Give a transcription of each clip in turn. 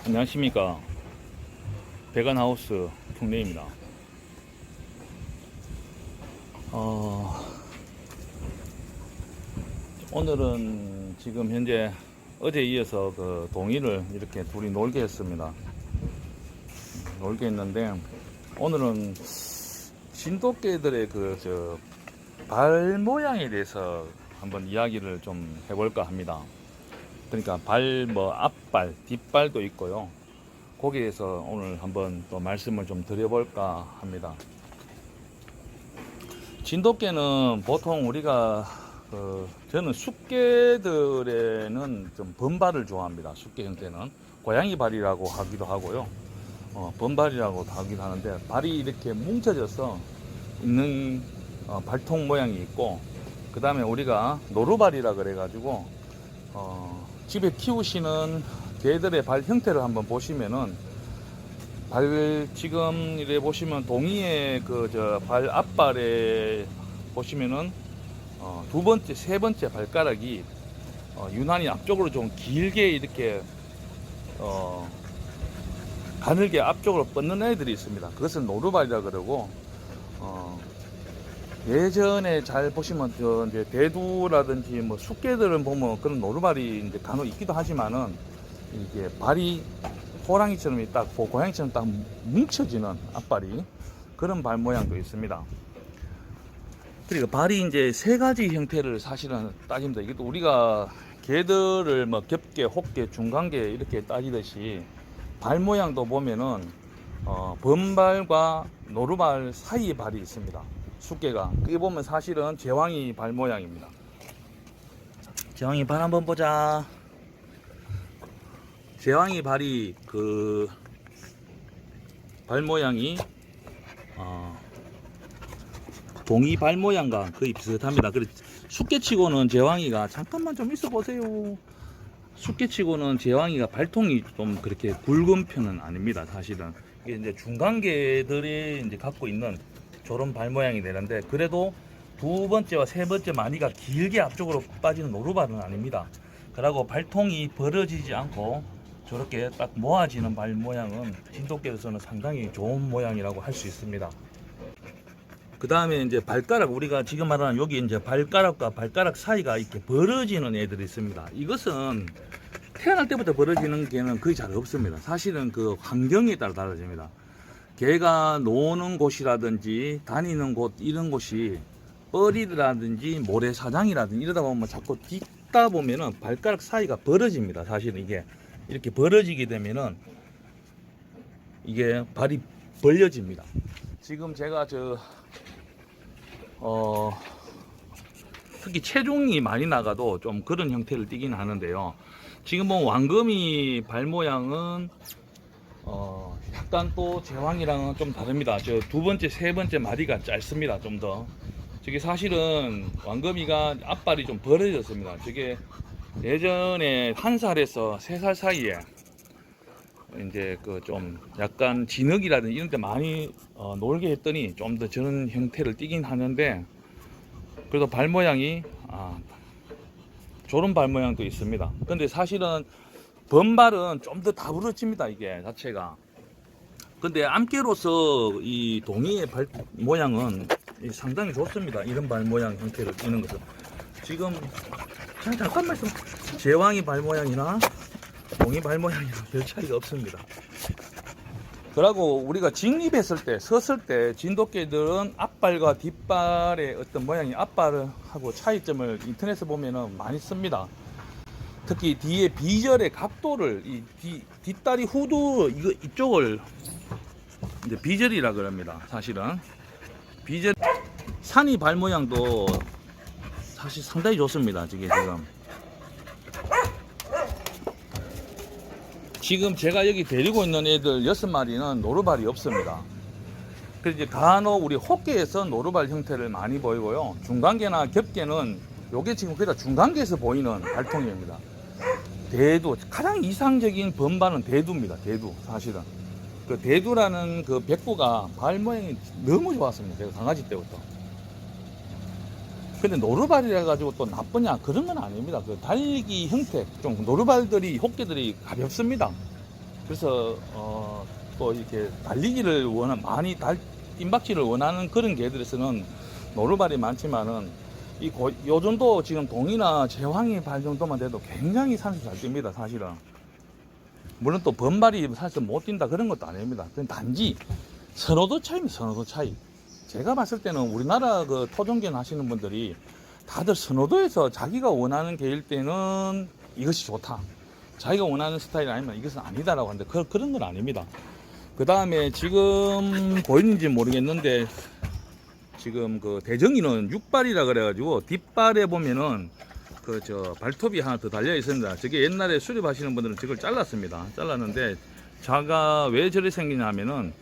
안녕하십니까. 베간하우스 풍래입니다. 오늘은 지금 현재 어제 이어서 그 동이를 이렇게 둘이 놀게 했습니다. 놀게 했는데 오늘은 진돗개들의 발 모양에 대해서 한번 이야기를 좀 해볼까 합니다. 그러니까 앞발, 뒷발도 있고요. 거기에 대해서 오늘 한번 또 말씀을 좀 드려볼까 합니다. 진돗개는 보통 우리가 저는 숫개들에는 좀 번발을 좋아합니다. 숫개 형태는 고양이 발이라고 하기도 하고요. 번발이라고 하기도 하는데 발이 이렇게 뭉쳐져서 있는 발통 모양이 있고, 그 다음에 우리가 노루발이라 그래가지고 집에 키우시는 개들의 발 형태를 한번 보시면은 지금 이래 보시면 동이의 발 앞발에 보시면은 두 번째, 세 번째 발가락이 유난히 앞쪽으로 좀 길게 이렇게 가늘게 앞쪽으로 뻗는 애들이 있습니다. 그것을 노루발이라 그러고, 예전에 잘 보시면 이제 대두라든지 뭐 숫개들은 보면 그런 노루발이 이제 간혹 있기도 하지만은 이게 발이 호랑이처럼 고양이처럼 딱 뭉쳐지는 앞발이 그런 발 모양도 있습니다. 그리고 발이 이제 세 가지 형태를 사실은 따집니다. 이것도 우리가 개들을 뭐 겹개, 혹개, 중간개 이렇게 따지듯이 발 모양도 보면은 번발과 노루발 사이에 발이 있습니다. 숫개가. 그게 보면 사실은 제왕이 발 모양입니다. 제왕이 발 한번 보자. 제왕이 발이 발 모양이 동이 발 모양과 거의 비슷합니다. 그래 숫개치고는 제왕이가 잠깐만 좀 있어 보세요. 숫개치고는 제왕이가 발통이 좀 그렇게 굵은 편은 아닙니다. 사실은 이게 이제 중간개들이 이제 갖고 있는 저런 발 모양이 되는데, 그래도 두 번째와 세 번째 마디가 길게 앞쪽으로 빠지는 노루발은 아닙니다. 그리고 발통이 벌어지지 않고 저렇게 딱 모아지는 발 모양은 진돗개로서는 상당히 좋은 모양이라고 할 수 있습니다. 그 다음에 이제 발가락, 우리가 지금 말하는 여기 이제 발가락과 발가락 사이가 이렇게 벌어지는 애들이 있습니다. 이것은 태어날 때부터 벌어지는 개는 거의 잘 없습니다. 사실은 그 환경에 따라 달라집니다. 개가 노는 곳이라든지 다니는 곳, 이런 곳이 뻘이라든지 모래사장이라든지 이러다 보면 자꾸 딛다 보면은 발가락 사이가 벌어집니다. 사실은 이게 이렇게 벌어지게 되면은 이게 발이 벌려집니다. 지금 제가 특히 체중이 많이 나가도 좀 그런 형태를 띠긴 하는데요. 지금 보면 왕거미 발 모양은 약간 또 제왕이랑은 좀 다릅니다. 저 두 번째, 세 번째 마디가 짧습니다. 좀 더. 저게 사실은 왕거미가 앞발이 좀 벌어졌습니다. 저게 예전에 1살에서 3살 사이에 이제 좀 약간 진흙이라든지 이런 데 많이 놀게 했더니 좀 더 저런 형태를 띠긴 하는데, 그래도 발 모양이 저런 발 모양도 있습니다. 근데 사실은 번발은 좀 더 다부러집니다. 이게 자체가. 근데 암개로서 이 동이의 발 모양은 상당히 좋습니다. 이런 발 모양 형태를 띠는 것은. 지금 잠깐만 있어. 제왕이 발 모양이나 동이 발 모양이랑 별 차이가 없습니다. 그리고 우리가 직립했을 때, 섰을 때 진돗개들은 앞발과 뒷발의 어떤 모양이 앞발하고 차이점을 인터넷에 보면은 많이 씁니다. 특히 뒤에 비절의 각도를, 뒷다리 후두 이쪽을 이제 비절이라 그럽니다. 사실은 비절 산이 발 모양도 사실 상당히 좋습니다. 지금 제가 여기 데리고 있는 애들 6마리는 노루발이 없습니다. 그래서 이제 간혹 우리 혹개에서 노루발 형태를 많이 보이고요. 중간개나 겹개는 요게 지금 거의 다 중간개에서 보이는 발통입니다. 대두, 가장 이상적인 번발은 대두입니다. 대두. 사실은 그 대두라는 그 백구가 발 모양이 너무 좋았습니다. 제가 강아지 때부터. 근데 노루발이라 가지고 또 나쁘냐 그런 건 아닙니다. 그 달리기 형태 좀 노루발들이 혹개들이 가볍습니다. 그래서 또 이렇게 달리기를 많이 뜀박질을 원하는 그런 개들에서는 노루발이 많지만은 요 정도 지금 동이나 제왕이 발 정도만 돼도 굉장히 산수 잘 뜁니다, 사실은. 물론 또 번발이 사실 못 뛴다 그런 것도 아닙니다. 그건 단지 선호도 차이입니다, 선호도 차이. 제가 봤을 때는 우리나라 그 토종견 하시는 분들이 다들 선호도에서 자기가 원하는 개일 때는 이것이 좋다, 자기가 원하는 스타일 아니면 이것은 아니다라고 하는데 그런 건 아닙니다. 그 다음에 지금 보이는지 모르겠는데 지금 그 대정이는 6발이라 그래가지고 뒷발에 보면은 그 발톱이 하나 더 달려 있습니다. 저게 옛날에 수립하시는 분들은 저걸 잘랐습니다. 잘랐는데 자가 왜 저리 생기냐면은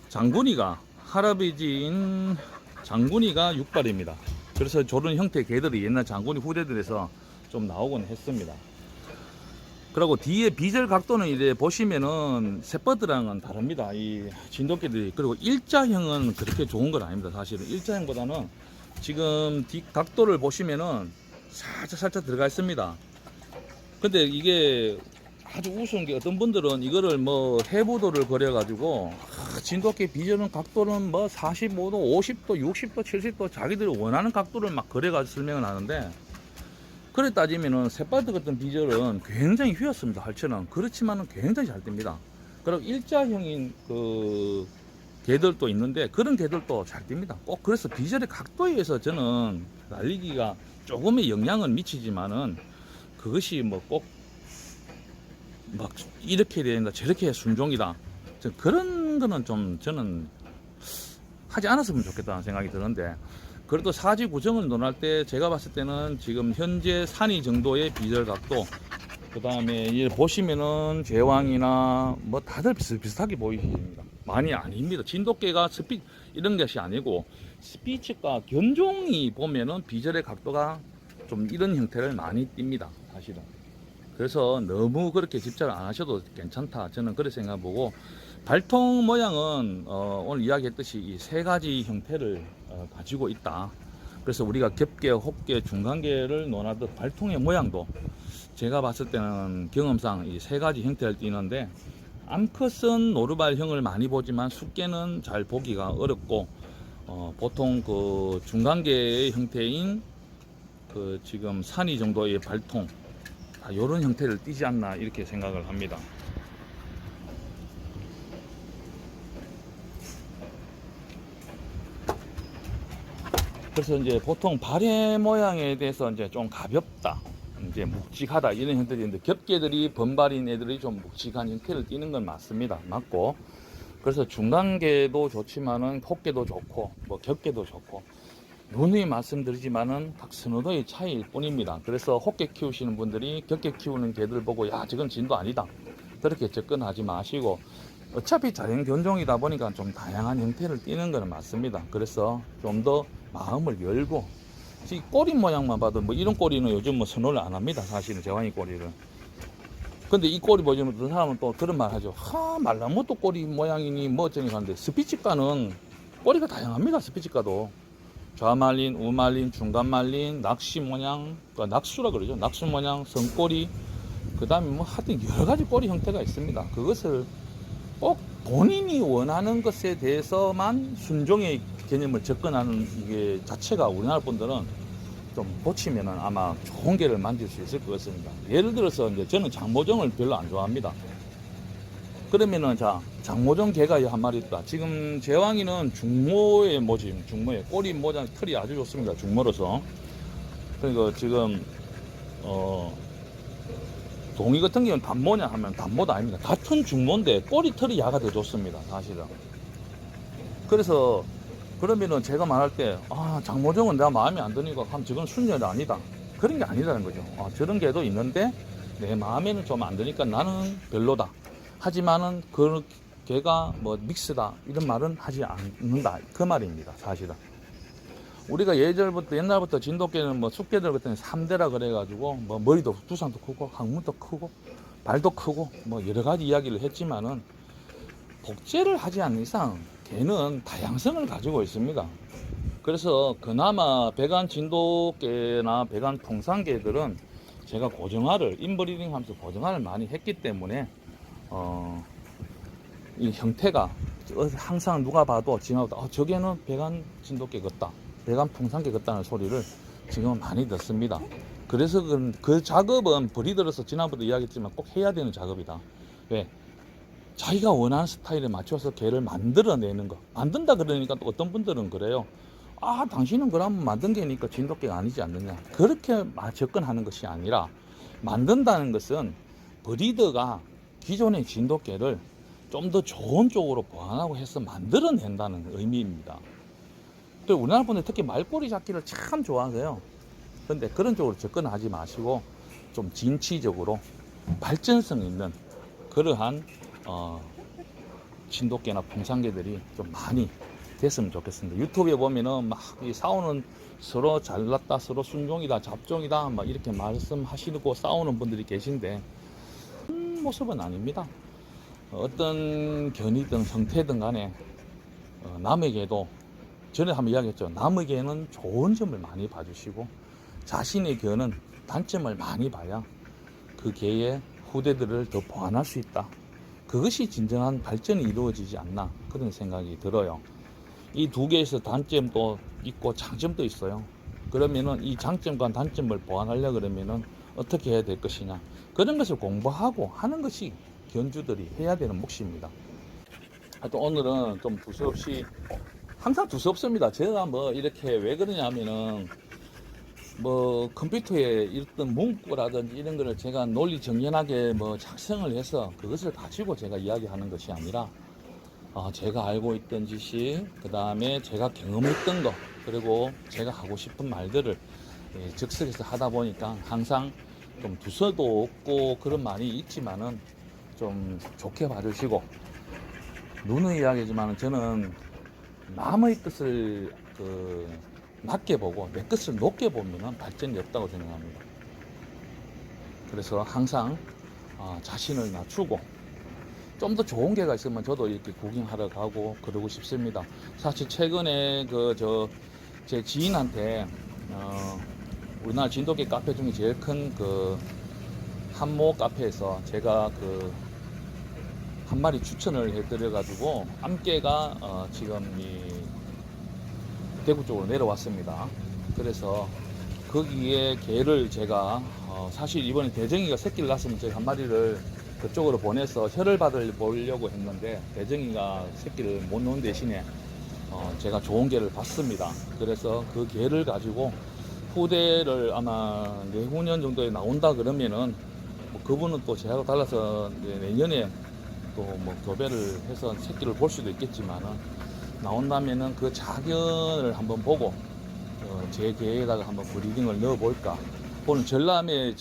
장군이가 할아버지인 장군이가 6발입니다. 그래서 저런 형태의 개들이 옛날 장군이 후대들에서 좀 나오곤 했습니다. 그리고 뒤에 비절 각도는 이제 보시면은 새버드랑은 다릅니다. 이 진돗개들이. 그리고 일자형은 그렇게 좋은 건 아닙니다. 사실은 일자형보다는 지금 뒷 각도를 보시면은 살짝 들어가 있습니다. 근데 이게 아주 우스운 게 어떤 분들은 이거를 뭐 해부도를 그려 가지고 진돗개 비저는 각도는 뭐 45도, 50도, 60도, 70도 자기들이 원하는 각도를 막 그려 가지고 설명을 하는데, 그래 따지면은 새바드 같은 비절은 굉장히 휘었습니다. 할처는. 그렇지만은 굉장히 잘 뜁니다. 그리고 일자형인 그 개들도 있는데 그런 개들도 잘 뜁니다. 꼭 그래서 비절의 각도에 의해서 저는 날리기가 조금의 영향은 미치지만은 그것이 뭐 꼭 막 이렇게 된다 저렇게 순종이다, 그런 거는 좀 저는 하지 않았으면 좋겠다는 생각이 드는데, 그래도 사지 구성을 논할 때 제가 봤을 때는 지금 현재 산이 정도의 비절 각도, 그 다음에 보시면은 제왕이나 뭐 다들 비슷하게 보이십니다. 많이 아닙니다. 진돗개가 이런 것이 아니고 스피츠과 견종이 보면은 비절의 각도가 좀 이런 형태를 많이 띱니다, 사실은. 그래서 너무 그렇게 집착을 안 하셔도 괜찮다, 저는 그렇게 생각하고, 발통 모양은 오늘 이야기했듯이 이 세 가지 형태를 가지고 있다. 그래서 우리가 겹개, 혹개, 중간개를 논하듯 발통의 모양도 제가 봤을 때는 경험상 이 세 가지 형태를 띠는데, 암컷은 노루발형을 많이 보지만 숙개는 잘 보기가 어렵고, 보통 그 중간개의 형태인 그 지금 산이 정도의 발통, 이런 형태를 띠지 않나 이렇게 생각을 합니다. 그래서 이제 보통 발의 모양에 대해서 이제 좀 가볍다, 이제 묵직하다 이런 형태들인데, 겹개들이 번발인 애들이 좀 묵직한 형태를 띠는 건 맞습니다. 맞고, 그래서 중간개도 좋지만은 혹개도 좋고 뭐 겹개도 좋고, 누누이 말씀드리지만은 각 선호도의 차이일 뿐입니다. 그래서 혹개 키우시는 분들이 겹개 키우는 개들 보고 야 저건 진도 아니다 그렇게 접근하지 마시고, 어차피 자연 견종이다 보니까 좀 다양한 형태를 띠는 것은 맞습니다. 그래서 좀 더 마음을 열고, 이 꼬리 모양만 봐도 뭐 이런 꼬리는 요즘 뭐 선호를 안 합니다, 사실은 제왕이 꼬리를. 근데 이 꼬리 보시면 어떤 사람은 또 그런 말 하죠. 말라모또 꼬리 모양이니 뭐 어쩌니 하는데, 스피츠가는 꼬리가 다양합니다. 스피츠가도 좌말린, 우말린, 중간말린, 낚시 모양, 낙수라 그러죠. 낙수 모양, 성꼬리, 그 다음에 뭐 하여튼 여러 가지 꼬리 형태가 있습니다. 그것을 꼭 본인이 원하는 것에 대해서만 순종의 개념을 접근하는 게 자체가 우리나라 분들은 좀 고치면은 아마 좋은 개를 만들 수 있을 것 같습니다. 예를 들어서 이제 저는 장모종을 별로 안 좋아합니다. 그러면은 장모종 개가 한 마리 있다. 지금 제왕이는 중모의 모집, 중모의 꼬리 모장 털이 아주 좋습니다. 중모로서. 그러니까 지금 동이 같은 경우는 단모냐 하면 단모도 아닙니다. 같은 중모인데 꼬리 털이 야가 더 좋습니다, 사실은. 그래서 그러면은 제가 말할 때 장모종은 내가 마음에 안 드니까 하면 저건 순혈이 아니다, 그런 게 아니라는 거죠. 저런 개도 있는데 내 마음에는 좀 안 드니까 나는 별로다. 하지만은 그 개가 뭐 믹스다 이런 말은 하지 않는다, 그 말입니다, 사실은. 우리가 옛날부터 진돗개는 뭐 숙개들 같은 3대라 그래가지고 뭐 머리도 두상도 크고 항문도 크고 발도 크고 뭐 여러 가지 이야기를 했지만은, 복제를 하지 않는 이상 개는 다양성을 가지고 있습니다. 그래서 그나마 배간 진돗개나 배간 통상개들은 제가 고정화를 인브리딩 하면서 고정화를 많이 했기 때문에 이 형태가 항상 누가 봐도 지나가다 저게는 배관 진돗개 같다, 배관 풍산개 같다는 소리를 지금은 많이 듣습니다. 그래서 그 작업은 브리더로서 지난번에도 이야기했지만 꼭 해야 되는 작업이다. 왜? 자기가 원하는 스타일에 맞춰서 개를 만들어내는 거. 만든다 그러니까 또 어떤 분들은 그래요. 아, 당신은 그러면 만든 개니까 진돗개가 아니지 않느냐. 그렇게 접근하는 것이 아니라, 만든다는 것은 브리더가 기존의 진돗개를 좀 더 좋은 쪽으로 보완하고 해서 만들어낸다는 의미입니다. 또 우리나라 분들 특히 말꼬리 잡기를 참 좋아하세요. 근데 그런 쪽으로 접근하지 마시고 좀 진취적으로 발전성 있는 그러한 진돗개나 풍산개들이 좀 많이 됐으면 좋겠습니다. 유튜브에 보면은 막 싸우는, 서로 잘났다, 서로 순종이다, 잡종이다 막 이렇게 말씀하시고 싸우는 분들이 계신데 그런 모습은 아닙니다. 어떤 견이든 형태든 간에 남에게도, 전에 한번 이야기했죠. 남에게는 좋은 점을 많이 봐주시고 자신의 견은 단점을 많이 봐야 그 개의 후대들을 더 보완할 수 있다. 그것이 진정한 발전이 이루어지지 않나, 그런 생각이 들어요. 이 두 개에서 단점도 있고 장점도 있어요. 그러면은 이 장점과 단점을 보완하려고 그러면은 어떻게 해야 될 것이냐, 그런 것을 공부하고 하는 것이 견주들이 해야 되는 몫입니다. 하여튼 오늘은 좀 두서없이, 항상 두서없습니다. 제가 뭐 이렇게 왜 그러냐 하면은 뭐 컴퓨터에 있던 문구라든지 이런 거를 제가 논리 정연하게 뭐 작성을 해서 그것을 가지고 제가 이야기하는 것이 아니라 제가 알고 있던 지식, 그 다음에 제가 경험했던 거, 그리고 제가 하고 싶은 말들을 즉석에서 하다 보니까 항상 좀 두서도 없고 그런 말이 있지만은 좀 좋게 봐주시고, 누누이 이야기지만은 저는 남의 뜻을 낮게 보고 내 것을 높게 보면 발전이 없다고 생각합니다. 그래서 항상 자신을 낮추고 좀 더 좋은 개가 있으면 저도 이렇게 구경하러 가고 그러고 싶습니다. 사실 최근에 제 지인한테 우리나라 진돗개 카페 중에 제일 큰 한모 카페에서 제가 한 마리 추천을 해드려 가지고 암개가 지금 이 대구 쪽으로 내려왔습니다. 그래서 거기에 개를 제가 사실 이번에 대정이가 새끼를 낳았으면 제가 한 마리를 그쪽으로 보내서 혈을 받으려고 했는데 대정이가 새끼를 못 놓은 대신에 제가 좋은 개를 봤습니다. 그래서 그 개를 가지고 후대를 아마 내후년 정도에 나온다 그러면은 뭐 그분은 또 제하고 달라서 내년에 또 뭐 교배를 해서 새끼를 볼 수도 있겠지만은, 나온다면은 그 자견을 한번 보고 제 개에다가 한번 브리딩을 넣어볼까. 오늘 전람의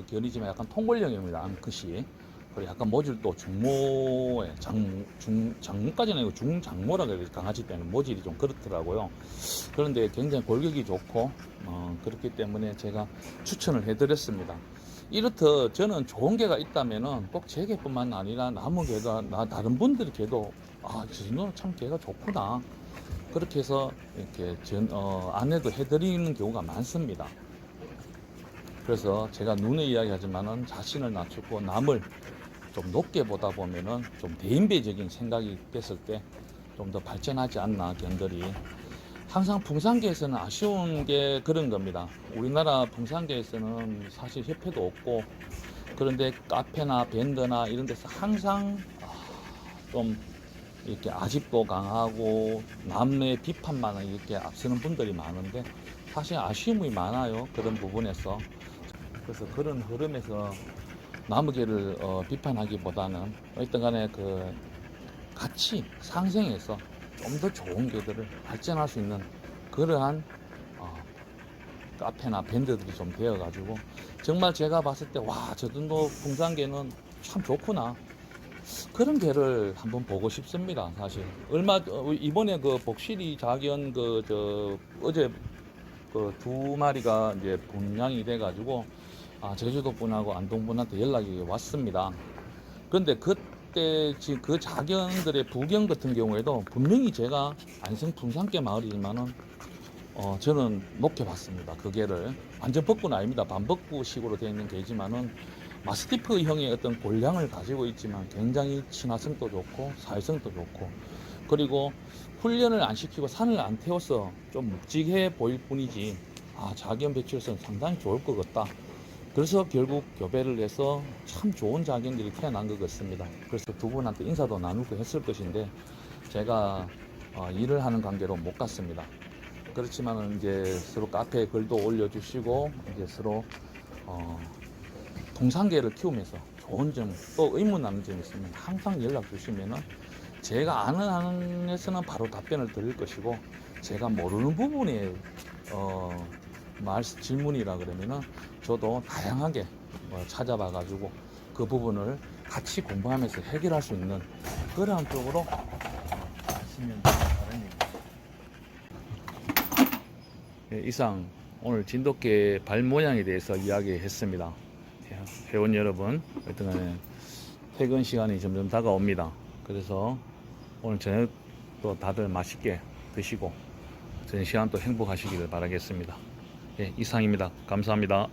견이지만 약간 통골령입니다. 암컷이. 그리고 약간 모질도 중모에 장모까지는 아니고 중장모라고 해야 되지. 강아지 때는 모질이 좀 그렇더라고요. 그런데 굉장히 골격이 좋고 그렇기 때문에 제가 추천을 해드렸습니다. 이렇듯 저는 좋은 개가 있다면은 꼭 제 개뿐만 아니라 남의 개가, 다른 분들의 개도 저는 참 개가 좋구나, 그렇게 해서 이렇게 안내도 해드리는 경우가 많습니다. 그래서 제가 눈에 이야기하지만은 자신을 낮추고 남을 좀 높게 보다 보면은 좀 대인배적인 생각이 됐을 때 좀 더 발전하지 않나, 견들이. 항상 풍산계에서는 아쉬운 게 그런 겁니다. 우리나라 풍산계에서는 사실 협회도 없고, 그런데 카페나 밴드나 이런 데서 항상 좀 이렇게 아집도 강하고 남의 비판만 이렇게 앞서는 분들이 많은데 사실 아쉬움이 많아요, 그런 부분에서. 그래서 그런 흐름에서 남의 개를 비판하기보다는 어쨌든 간에 같이 상생해서 좀 더 좋은 개들을 발전할 수 있는 그러한 카페나 밴드들이 좀 되어가지고, 정말 제가 봤을 때 와, 저 정도 풍산개는 참 좋구나, 그런 개를 한번 보고 싶습니다. 사실 이번에 복실이 자견 어제 두 마리가 이제 분양이 돼가지고 제주도 분하고 안동 분한테 연락이 왔습니다. 그런데 그때 지금 그 자견들의 부경 같은 경우에도 분명히 제가 안성 풍산개 마을이지만은 저는 높게 봤습니다. 그 개를 완전 벚구는 아닙니다. 반벚구식으로 되어 있는 개지만은 마스티프형의 어떤 골량을 가지고 있지만 굉장히 친화성도 좋고 사회성도 좋고, 그리고 훈련을 안 시키고 산을 안 태워서 좀 묵직해 보일 뿐이지 자기연 배출에서는 상당히 좋을 것 같다. 그래서 결국 교배를 해서 참 좋은 자기연들이 태어난 것 같습니다. 그래서 두 분한테 인사도 나누고 했을 것인데 제가 일을 하는 관계로 못 갔습니다. 그렇지만 이제 서로 카페에 글도 올려주시고 이제 서로 동상계를 키우면서 좋은 점, 또 의문 남는 점이 있으면 항상 연락 주시면은 제가 아는 한에서는 바로 답변을 드릴 것이고, 제가 모르는 부분에 질문이라 그러면은 저도 다양하게 찾아봐 가지고 그 부분을 같이 공부하면서 해결할 수 있는 그러한 쪽으로 하시면 바랍니다. 예, 이상 오늘 진돗개 발 모양에 대해서 이야기했습니다. 회원 여러분, 일단은 퇴근 시간이 점점 다가옵니다. 그래서 오늘 저녁도 다들 맛있게 드시고 저녁 시간 또 행복하시기를 바라겠습니다. 예, 이상입니다. 감사합니다.